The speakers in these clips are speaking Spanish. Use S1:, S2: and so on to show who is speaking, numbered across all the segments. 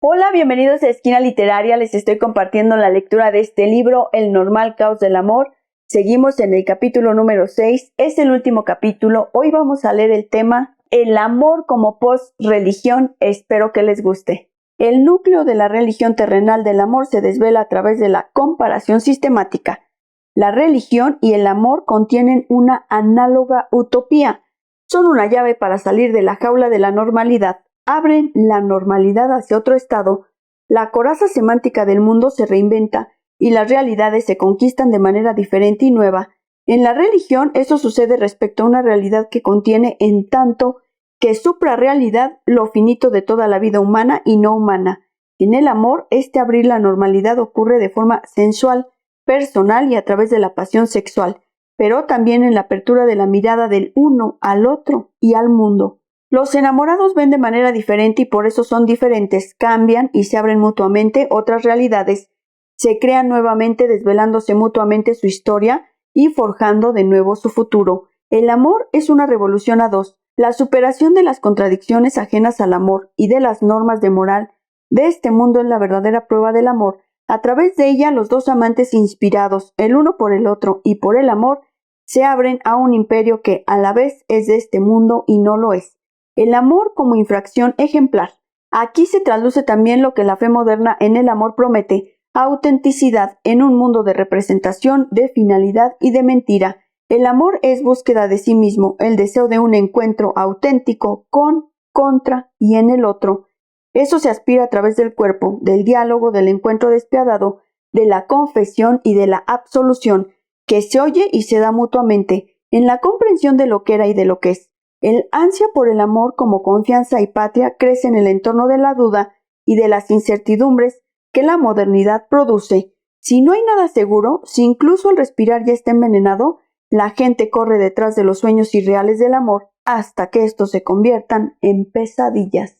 S1: Hola, bienvenidos a Esquina Literaria. Les estoy compartiendo la lectura de este libro, El normal caos del amor. Seguimos en el capítulo número 6. Es el último capítulo. Hoy vamos a leer el tema El amor como post-religión. Espero que les guste. El núcleo de la religión terrenal del amor se desvela a través de la comparación sistemática. La religión y el amor contienen una análoga utopía. Son una llave para salir de la jaula de la normalidad. Abren la normalidad hacia otro estado, la coraza semántica del mundo se reinventa y las realidades se conquistan de manera diferente y nueva. En la religión eso sucede respecto a una realidad que contiene en tanto que suprarrealidad lo finito de toda la vida humana y no humana. En el amor, este abrir la normalidad ocurre de forma sensual, personal y a través de la pasión sexual, pero también en la apertura de la mirada del uno al otro y al mundo. Los enamorados ven de manera diferente y por eso son diferentes, cambian y se abren mutuamente otras realidades, se crean nuevamente desvelándose mutuamente su historia y forjando de nuevo su futuro. El amor es una revolución a dos, la superación de las contradicciones ajenas al amor y de las normas de moral de este mundo es la verdadera prueba del amor. A través de ella los dos amantes inspirados, el uno por el otro y por el amor, se abren a un imperio que a la vez es de este mundo y no lo es. El amor como infracción ejemplar. Aquí se traduce también lo que la fe moderna en el amor promete, autenticidad en un mundo de representación, de finalidad y de mentira. El amor es búsqueda de sí mismo, el deseo de un encuentro auténtico con, contra y en el otro. Eso se aspira a través del cuerpo, del diálogo, del encuentro despiadado, de la confesión y de la absolución, que se oye y se da mutuamente, en la comprensión de lo que era y de lo que es. El ansia por el amor como confianza y patria crece en el entorno de la duda y de las incertidumbres que la modernidad produce. Si no hay nada seguro, si incluso el respirar ya está envenenado, la gente corre detrás de los sueños irreales del amor hasta que estos se conviertan en pesadillas.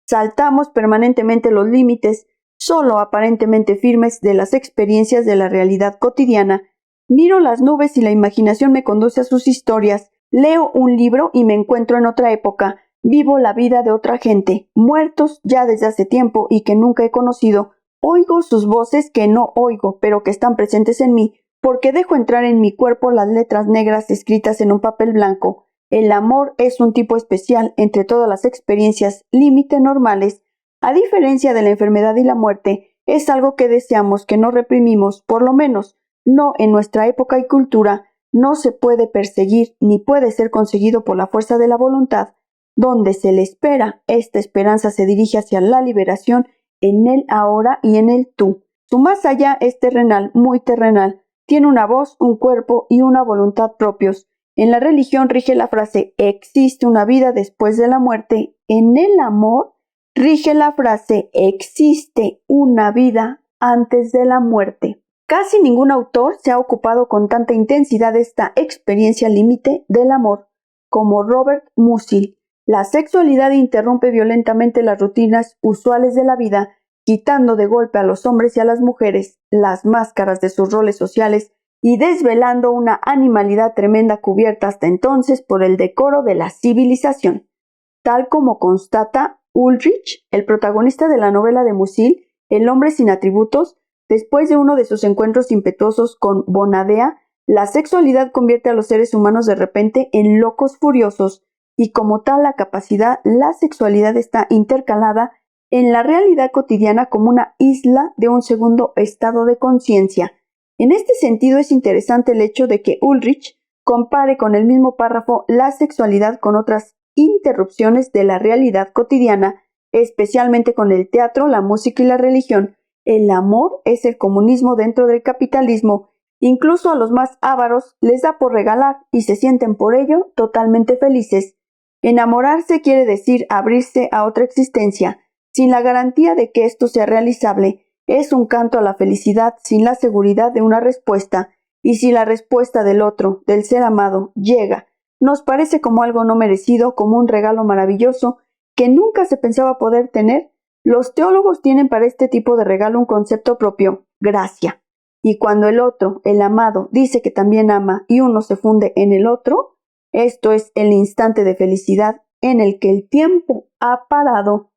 S1: Saltamos permanentemente los límites, solo aparentemente firmes, de las experiencias de la realidad cotidiana. Miro las nubes y la imaginación me conduce a sus historias. Leo un libro y me encuentro en otra época, vivo la vida de otra gente, muertos ya desde hace tiempo y que nunca he conocido, oigo sus voces que no oigo, pero que están presentes en mí, porque dejo entrar en mi cuerpo las letras negras escritas en un papel blanco. El amor es un tipo especial entre todas las experiencias límite normales. A diferencia de la enfermedad y la muerte, es algo que deseamos, que no reprimimos, por lo menos, no en nuestra época y cultura. No se puede perseguir ni puede ser conseguido por la fuerza de la voluntad. Donde se le espera, esta esperanza se dirige hacia la liberación en el ahora y en el tú. Su más allá es terrenal, muy terrenal. Tiene una voz, un cuerpo y una voluntad propios. En la religión rige la frase existe una vida después de la muerte. En el amor rige la frase existe una vida antes de la muerte. Casi ningún autor se ha ocupado con tanta intensidad de esta experiencia límite del amor como Robert Musil. La sexualidad interrumpe violentamente las rutinas usuales de la vida, quitando de golpe a los hombres y a las mujeres las máscaras de sus roles sociales y desvelando una animalidad tremenda cubierta hasta entonces por el decoro de la civilización. Tal como constata Ulrich, el protagonista de la novela de Musil, El hombre sin atributos, después de uno de sus encuentros impetuosos con Bonadea, la sexualidad convierte a los seres humanos de repente en locos furiosos, y como tal la sexualidad está intercalada en la realidad cotidiana como una isla de un segundo estado de conciencia. En este sentido es interesante el hecho de que Ulrich compare con el mismo párrafo la sexualidad con otras interrupciones de la realidad cotidiana, especialmente con el teatro, la música y la religión. El amor es el comunismo dentro del capitalismo. Incluso a los más ávaros les da por regalar y se sienten por ello totalmente felices. Enamorarse quiere decir abrirse a otra existencia, sin la garantía de que esto sea realizable. Es un canto a la felicidad sin la seguridad de una respuesta, y si la respuesta del otro, del ser amado, llega, nos parece como algo no merecido, como un regalo maravilloso que nunca se pensaba poder tener. Los teólogos tienen para este tipo de regalo un concepto propio, gracia. Y cuando el otro, el amado, dice que también ama y uno se funde en el otro, esto es el instante de felicidad en el que el tiempo ha parado.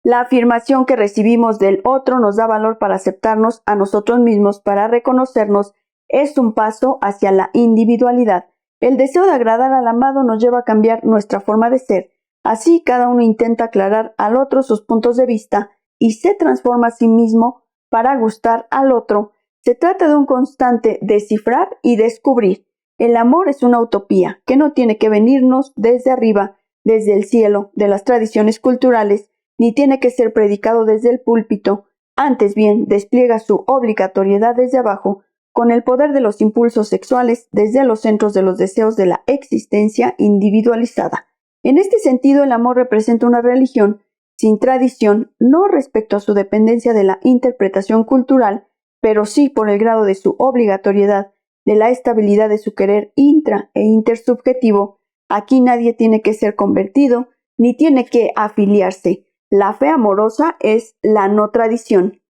S1: La afirmación que recibimos del otro nos da valor para aceptarnos a nosotros mismos, para reconocernos. Es un paso hacia la individualidad. El deseo de agradar al amado nos lleva a cambiar nuestra forma de ser. Así cada uno intenta aclarar al otro sus puntos de vista y se transforma a sí mismo para gustar al otro. Se trata de un constante descifrar y descubrir. El amor es una utopía que no tiene que venirnos desde arriba, desde el cielo, de las tradiciones culturales, ni tiene que ser predicado desde el púlpito. Antes bien, despliega su obligatoriedad desde abajo, con el poder de los impulsos sexuales desde los centros de los deseos de la existencia individualizada. En este sentido, el amor representa una religión sin tradición, no respecto a su dependencia de la interpretación cultural, pero sí por el grado de su obligatoriedad, de la estabilidad de su querer intra e intersubjetivo. Aquí nadie tiene que ser convertido, ni tiene que afiliarse. La fe amorosa es la no tradición.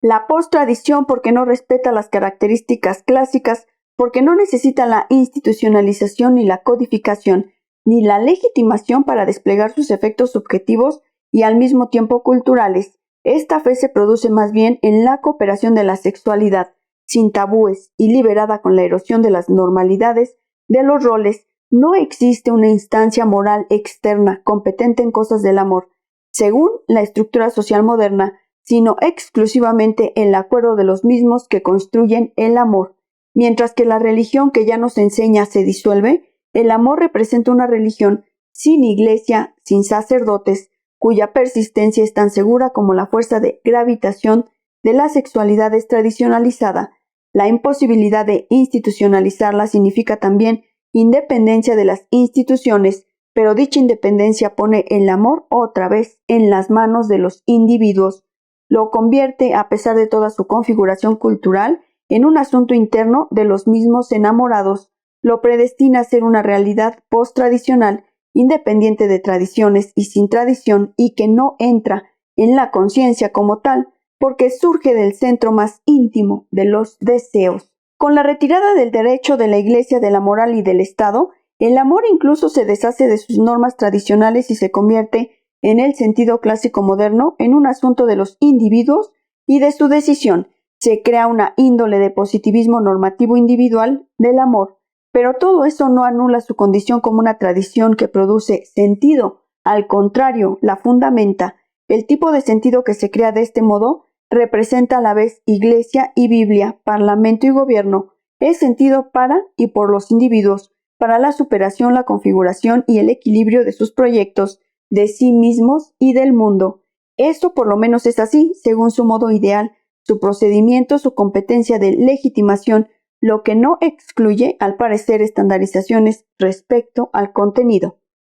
S1: La post-tradición porque no respeta las características clásicas, porque no necesita la institucionalización ni la codificación, ni la legitimación para desplegar sus efectos subjetivos y al mismo tiempo culturales. Esta fe se produce más bien en la cooperación de la sexualidad, sin tabúes y liberada con la erosión de las normalidades, de los roles. No existe una instancia moral externa competente en cosas del amor, según la estructura social moderna, sino exclusivamente el acuerdo de los mismos que construyen el amor. Mientras que la religión que ya nos enseña se disuelve, el amor representa una religión sin iglesia, sin sacerdotes, cuya persistencia es tan segura como la fuerza de gravitación de la sexualidad es tradicionalizada. La imposibilidad de institucionalizarla significa también independencia de las instituciones, pero dicha independencia pone el amor otra vez en las manos de los individuos. Lo convierte, a pesar de toda su configuración cultural, en un asunto interno de los mismos enamorados. Lo predestina a ser una realidad post-tradicional, independiente de tradiciones y sin tradición, y que no entra en la conciencia como tal, porque surge del centro más íntimo de los deseos. Con la retirada del derecho de la Iglesia, de la moral y del Estado, el amor incluso se deshace de sus normas tradicionales y se convierte, en el sentido clásico moderno, en un asunto de los individuos y de su decisión. Se crea una índole de positivismo normativo individual del amor, pero todo eso no anula su condición como una tradición que produce sentido. Al contrario, la fundamenta. El tipo de sentido que se crea de este modo representa a la vez Iglesia y Biblia, Parlamento y Gobierno. Es sentido para y por los individuos, para la superación, la configuración y el equilibrio de sus proyectos, de sí mismos y del mundo. Esto por lo menos es así, según su modo ideal, su procedimiento, su competencia de legitimación, lo que no excluye, al parecer, estandarizaciones respecto al contenido.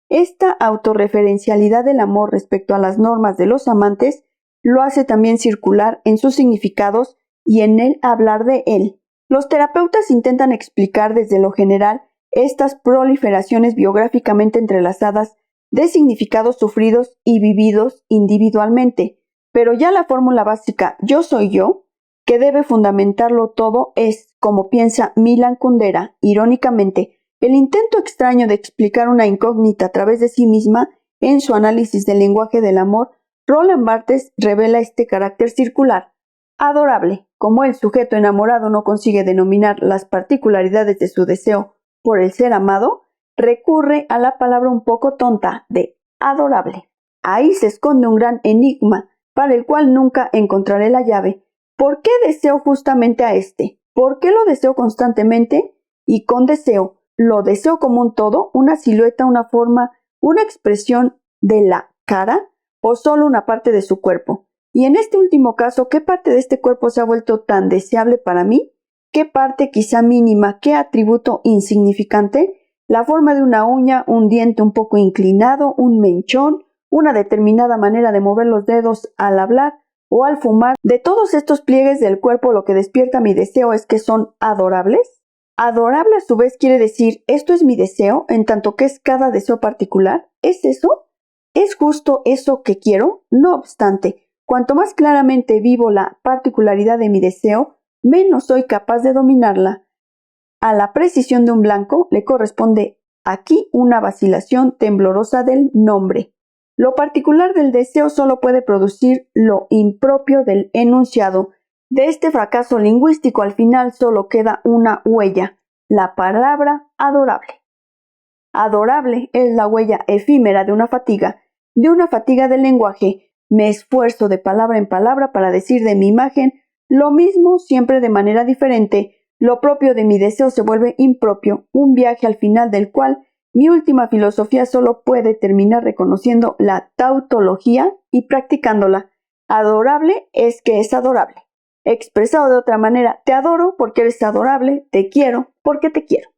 S1: Esta autorreferencialidad del amor respecto a las normas de los amantes lo hace también circular en sus significados y en el hablar de él. Los terapeutas intentan explicar desde lo general estas proliferaciones biográficamente entrelazadas de significados sufridos y vividos individualmente, pero ya la fórmula básica yo soy yo, que debe fundamentarlo todo, es, como piensa Milan Kundera, irónicamente, el intento extraño de explicar una incógnita a través de sí misma. En su análisis del lenguaje del amor, Roland Barthes revela este carácter circular. Adorable, como el sujeto enamorado no consigue denominar las particularidades de su deseo por el ser amado, recurre a la palabra un poco tonta de adorable. Ahí se esconde un gran enigma para el cual nunca encontraré la llave. ¿Por qué deseo justamente a este? ¿Por qué lo deseo constantemente y con deseo? ¿Lo deseo como un todo, una silueta, una forma, una expresión de la cara o solo una parte de su cuerpo? Y en este último caso, ¿qué parte de este cuerpo se ha vuelto tan deseable para mí? ¿Qué parte quizá mínima, qué atributo insignificante? La forma de una uña, un diente un poco inclinado, un mechón, una determinada manera de mover los dedos al hablar o al fumar. De todos estos pliegues del cuerpo, lo que despierta mi deseo es que son adorables. Adorable a su vez quiere decir, esto es mi deseo, en tanto que es cada deseo particular. ¿Es eso? ¿Es justo eso que quiero? No obstante, cuanto más claramente vivo la particularidad de mi deseo, menos soy capaz de dominarla. A la precisión de un blanco le corresponde aquí una vacilación temblorosa del nombre. Lo particular del deseo solo puede producir lo impropio del enunciado. De este fracaso lingüístico al final solo queda una huella, la palabra adorable. Adorable es la huella efímera de una fatiga del lenguaje. Me esfuerzo de palabra en palabra para decir de mi imagen lo mismo siempre de manera diferente. Lo propio de mi deseo se vuelve impropio, un viaje al final del cual mi última filosofía solo puede terminar reconociendo la tautología y practicándola. Adorable es que es adorable. Expresado de otra manera, te adoro porque eres adorable, te quiero porque te quiero.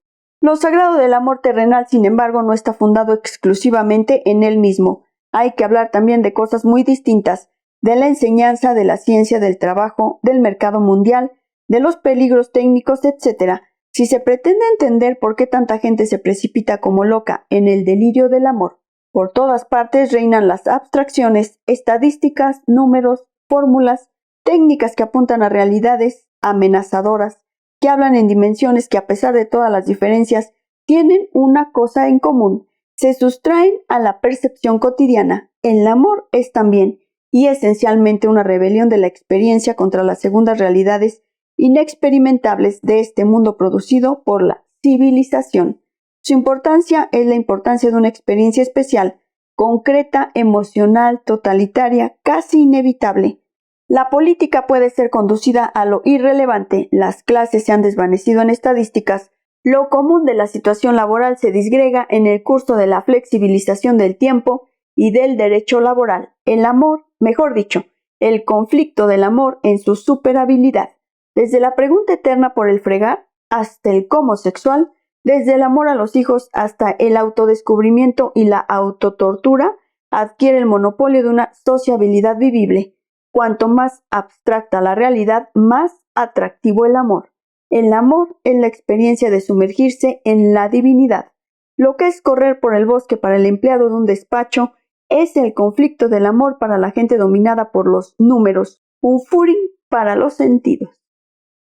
S1: Lo sagrado del amor terrenal, sin embargo, no está fundado exclusivamente en él mismo. Hay que hablar también de cosas muy distintas, de la enseñanza, de la ciencia, del trabajo, del mercado mundial, de los peligros técnicos, etc. Si se pretende entender por qué tanta gente se precipita como loca en el delirio del amor, por todas partes reinan las abstracciones, estadísticas, números, fórmulas, técnicas que apuntan a realidades amenazadoras, que hablan en dimensiones que a pesar de todas las diferencias tienen una cosa en común, se sustraen a la percepción cotidiana. El amor es también y esencialmente una rebelión de la experiencia contra las segundas realidades inexperimentables de este mundo producido por la civilización. Su importancia es la importancia de una experiencia especial, concreta, emocional, totalitaria, casi inevitable. La política puede ser conducida a lo irrelevante, las clases se han desvanecido en estadísticas, lo común de la situación laboral se disgrega en el curso de la flexibilización del tiempo y del derecho laboral. El amor, mejor dicho, el conflicto del amor en su superabilidad. Desde la pregunta eterna por el fregar hasta el cómo sexual, desde el amor a los hijos hasta el autodescubrimiento y la autotortura, adquiere el monopolio de una sociabilidad vivible. Cuanto más abstracta la realidad, más atractivo el amor. El amor es la experiencia de sumergirse en la divinidad. Lo que es correr por el bosque para el empleado de un despacho es el conflicto del amor para la gente dominada por los números, un footing para los sentidos.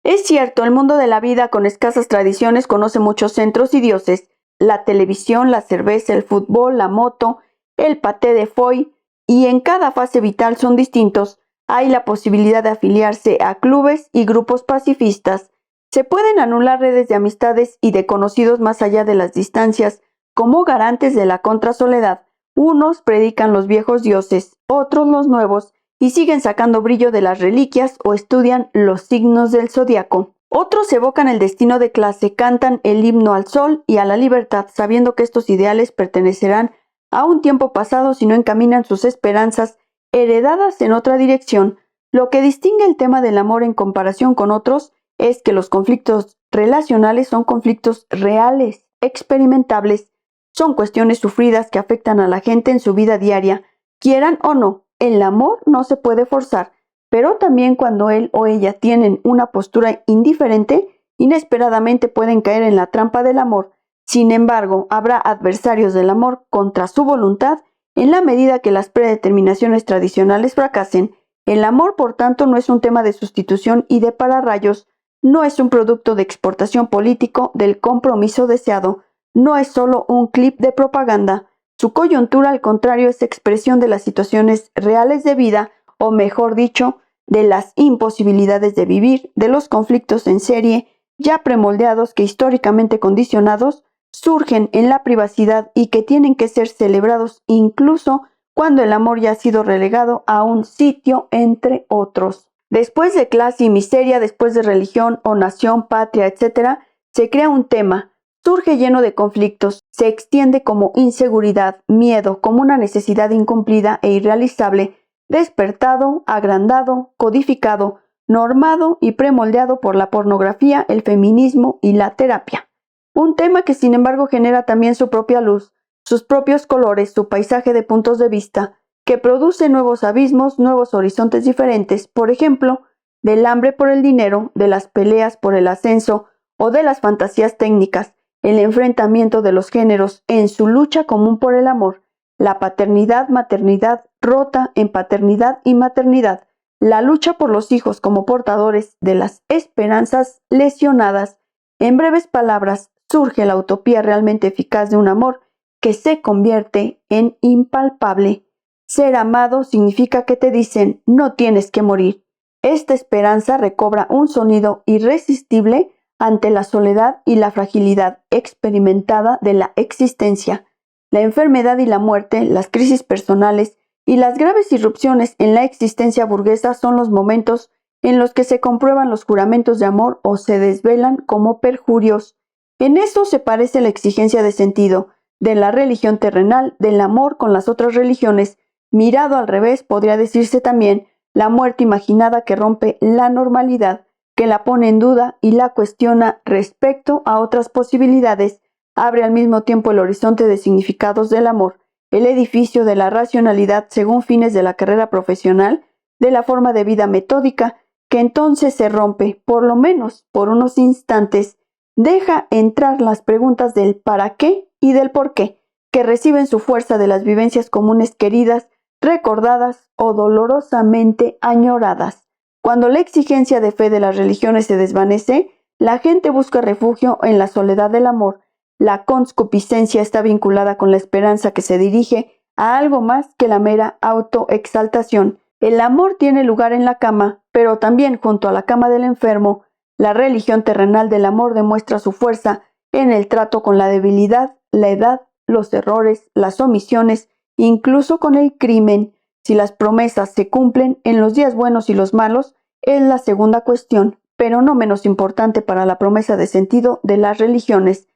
S1: Es cierto, el mundo de la vida con escasas tradiciones conoce muchos centros y dioses, la televisión, la cerveza, el fútbol, la moto, el paté de foie, y en cada fase vital son distintos. Hay la posibilidad de afiliarse a clubes y grupos pacifistas. Se pueden anular redes de amistades y de conocidos más allá de las distancias como garantes de la contrasoledad. Unos predican los viejos dioses, otros los nuevos, y siguen sacando brillo de las reliquias o estudian los signos del zodiaco. Otros evocan el destino de clase, cantan el himno al sol y a la libertad, sabiendo que estos ideales pertenecerán a un tiempo pasado si no encaminan sus esperanzas heredadas en otra dirección. Lo que distingue el tema del amor en comparación con otros es que los conflictos relacionales son conflictos reales, experimentables, son cuestiones sufridas que afectan a la gente en su vida diaria, quieran o no. El amor no se puede forzar, pero también cuando él o ella tienen una postura indiferente, inesperadamente pueden caer en la trampa del amor. Sin embargo, habrá adversarios del amor contra su voluntad en la medida que las predeterminaciones tradicionales fracasen. El amor, por tanto, no es un tema de sustitución y de pararrayos, no es un producto de exportación político del compromiso deseado, no es solo un clip de propaganda. Su coyuntura, al contrario, es expresión de las situaciones reales de vida, o mejor dicho, de las imposibilidades de vivir, de los conflictos en serie, ya premoldeados que históricamente condicionados, surgen en la privacidad y que tienen que ser celebrados incluso cuando el amor ya ha sido relegado a un sitio entre otros. Después de clase y miseria, después de religión o nación, patria, etc., se crea un tema. Surge lleno de conflictos, se extiende como inseguridad, miedo, como una necesidad incumplida e irrealizable, despertado, agrandado, codificado, normado y premoldeado por la pornografía, el feminismo y la terapia. Un tema que sin embargo genera también su propia luz, sus propios colores, su paisaje de puntos de vista, que produce nuevos abismos, nuevos horizontes diferentes, por ejemplo, del hambre por el dinero, de las peleas por el ascenso o de las fantasías técnicas, el enfrentamiento de los géneros en su lucha común por el amor, la paternidad-maternidad rota en paternidad y maternidad, la lucha por los hijos como portadores de las esperanzas lesionadas. En breves palabras, surge la utopía realmente eficaz de un amor que se convierte en impalpable. Ser amado significa que te dicen, no tienes que morir. Esta esperanza recobra un sonido irresistible ante la soledad y la fragilidad experimentada de la existencia. La enfermedad y la muerte, las crisis personales y las graves irrupciones en la existencia burguesa son los momentos en los que se comprueban los juramentos de amor o se desvelan como perjurios. En eso se parece la exigencia de sentido de la religión terrenal, del amor con las otras religiones. Mirado al revés, podría decirse también la muerte imaginada que rompe la normalidad, que la pone en duda y la cuestiona respecto a otras posibilidades, abre al mismo tiempo el horizonte de significados del amor, el edificio de la racionalidad según fines de la carrera profesional, de la forma de vida metódica, que entonces se rompe, por lo menos por unos instantes, deja entrar las preguntas del para qué y del por qué, que reciben su fuerza de las vivencias comunes queridas, recordadas o dolorosamente añoradas. Cuando la exigencia de fe de las religiones se desvanece, la gente busca refugio en la soledad del amor. La concupiscencia está vinculada con la esperanza que se dirige a algo más que la mera autoexaltación. El amor tiene lugar en la cama, pero también junto a la cama del enfermo. La religión terrenal del amor demuestra su fuerza en el trato con la debilidad, la edad, los errores, las omisiones, incluso con el crimen. Si las promesas se cumplen en los días buenos y los malos, es la segunda cuestión, pero no menos importante para la promesa de sentido de las religiones.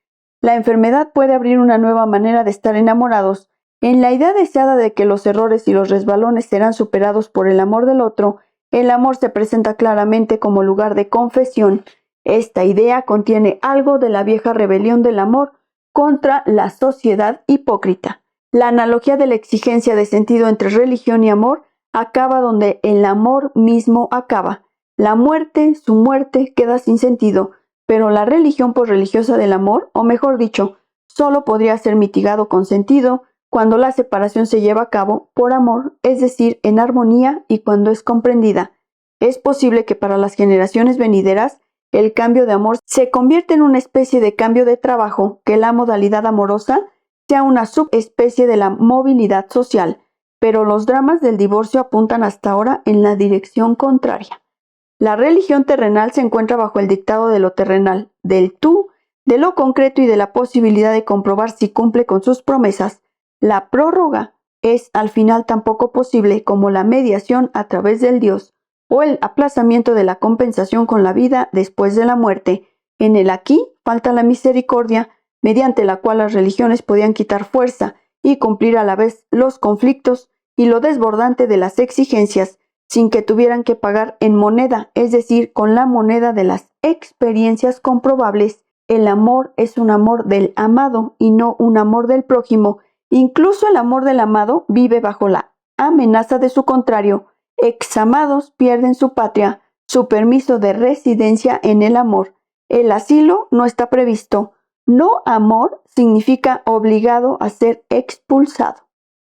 S1: La enfermedad puede abrir una nueva manera de estar enamorados. En la idea deseada de que los errores y los resbalones serán superados por el amor del otro, el amor se presenta claramente como lugar de confesión. Esta idea contiene algo de la vieja rebelión del amor contra la sociedad hipócrita. La analogía de la exigencia de sentido entre religión y amor acaba donde el amor mismo acaba. La muerte, su muerte, queda sin sentido, pero la religión posreligiosa del amor, o mejor dicho, solo podría ser mitigado con sentido cuando la separación se lleva a cabo por amor, es decir, en armonía y cuando es comprendida. Es posible que para las generaciones venideras el cambio de amor se convierta en una especie de cambio de trabajo, que la modalidad amorosa sea una subespecie de la movilidad social, pero los dramas del divorcio apuntan hasta ahora en la dirección contraria. La religión terrenal se encuentra bajo el dictado de lo terrenal, del tú, de lo concreto y de la posibilidad de comprobar si cumple con sus promesas. La prórroga es al final tan poco posible como la mediación a través del Dios o el aplazamiento de la compensación con la vida después de la muerte. En el aquí falta la misericordia, mediante la cual las religiones podían quitar fuerza y cumplir a la vez los conflictos y lo desbordante de las exigencias, sin que tuvieran que pagar en moneda, es decir, con la moneda de las experiencias comprobables. El amor es un amor del amado y no un amor del prójimo. Incluso el amor del amado vive bajo la amenaza de su contrario. Examados pierden su patria, su permiso de residencia en el amor. El asilo no está previsto. No amor significa obligado a ser expulsado.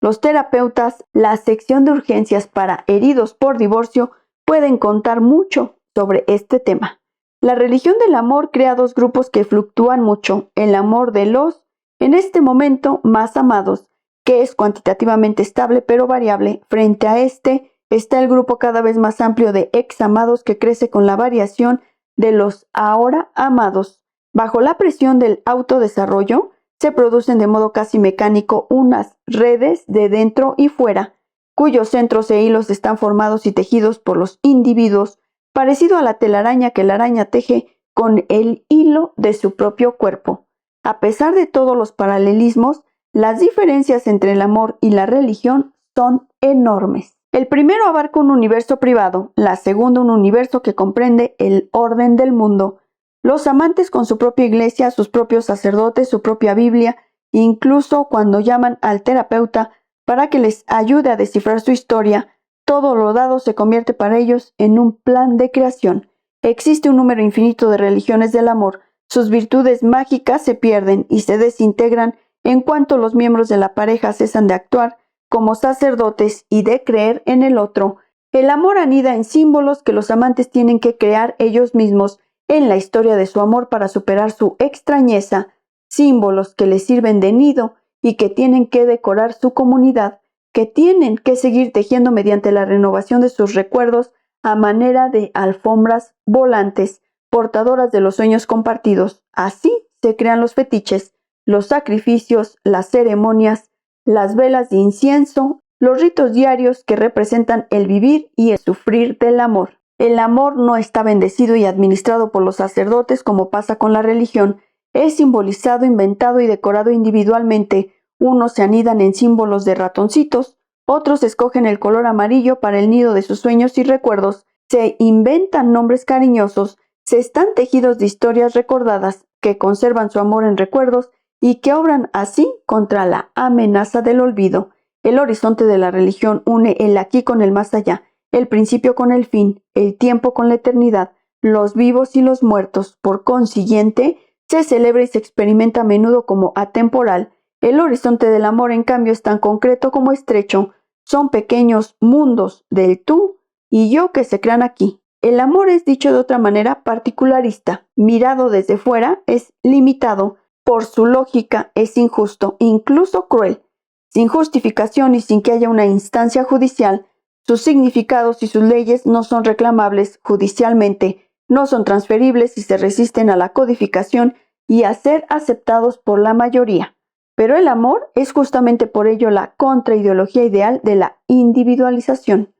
S1: Los terapeutas, la sección de urgencias para heridos por divorcio, pueden contar mucho sobre este tema. La religión del amor crea dos grupos que fluctúan mucho: el amor de los, en este momento, más amados, que es cuantitativamente estable pero variable. Frente a este está el grupo cada vez más amplio de examados que crece con la variación de los ahora amados. Bajo la presión del autodesarrollo, se producen de modo casi mecánico unas redes de dentro y fuera, cuyos centros e hilos están formados y tejidos por los individuos, parecido a la telaraña que la araña teje con el hilo de su propio cuerpo. A pesar de todos los paralelismos, las diferencias entre el amor y la religión son enormes. El primero abarca un universo privado, la segunda un universo que comprende el orden del mundo. Los amantes con su propia iglesia, sus propios sacerdotes, su propia Biblia, incluso cuando llaman al terapeuta para que les ayude a descifrar su historia, todo lo dado se convierte para ellos en un plan de creación. Existe un número infinito de religiones del amor. Sus virtudes mágicas se pierden y se desintegran en cuanto los miembros de la pareja cesan de actuar como sacerdotes y de creer en el otro. El amor anida en símbolos que los amantes tienen que crear ellos mismos en la historia de su amor para superar su extrañeza, símbolos que les sirven de nido y que tienen que decorar su comunidad, que tienen que seguir tejiendo mediante la renovación de sus recuerdos a manera de alfombras volantes, portadoras de los sueños compartidos. Así se crean los fetiches, los sacrificios, las ceremonias, las velas de incienso, los ritos diarios que representan el vivir y el sufrir del amor. El amor no está bendecido y administrado por los sacerdotes como pasa con la religión. Es simbolizado, inventado y decorado individualmente. Unos se anidan en símbolos de ratoncitos, otros escogen el color amarillo para el nido de sus sueños y recuerdos, se inventan nombres cariñosos, se están tejidos de historias recordadas que conservan su amor en recuerdos y que obran así contra la amenaza del olvido. El horizonte de la religión une el aquí con el más allá, el principio con el fin, el tiempo con la eternidad, los vivos y los muertos. Por consiguiente, se celebra y se experimenta a menudo como atemporal. El horizonte del amor, en cambio, es tan concreto como estrecho. Son pequeños mundos del tú y yo que se crean aquí. El amor es, dicho de otra manera, particularista. Mirado desde fuera, es limitado. Por su lógica, es injusto, incluso cruel. Sin justificación y sin que haya una instancia judicial, sus significados y sus leyes no son reclamables judicialmente, no son transferibles y se resisten a la codificación y a ser aceptados por la mayoría. Pero el amor es justamente por ello la contraideología ideal de la individualización.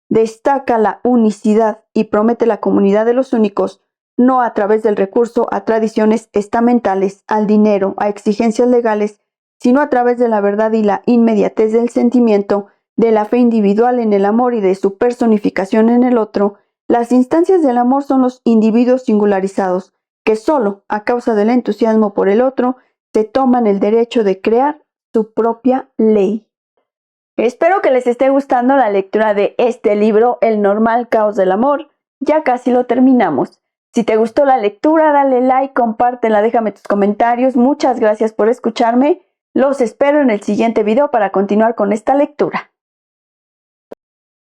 S1: Destaca la unicidad y promete la comunidad de los únicos, no a través del recurso a tradiciones estamentales, al dinero, a exigencias legales, sino a través de la verdad y la inmediatez del sentimiento, de la fe individual en el amor y de su personificación en el otro. Las instancias del amor son los individuos singularizados, que solo a causa del entusiasmo por el otro se toman el derecho de crear su propia ley. Espero que les esté gustando la lectura de este libro, El normal caos del amor. Ya casi lo terminamos. Si te gustó la lectura, dale like, compártela, déjame tus comentarios. Muchas gracias por escucharme. Los espero en el siguiente video para continuar con esta lectura.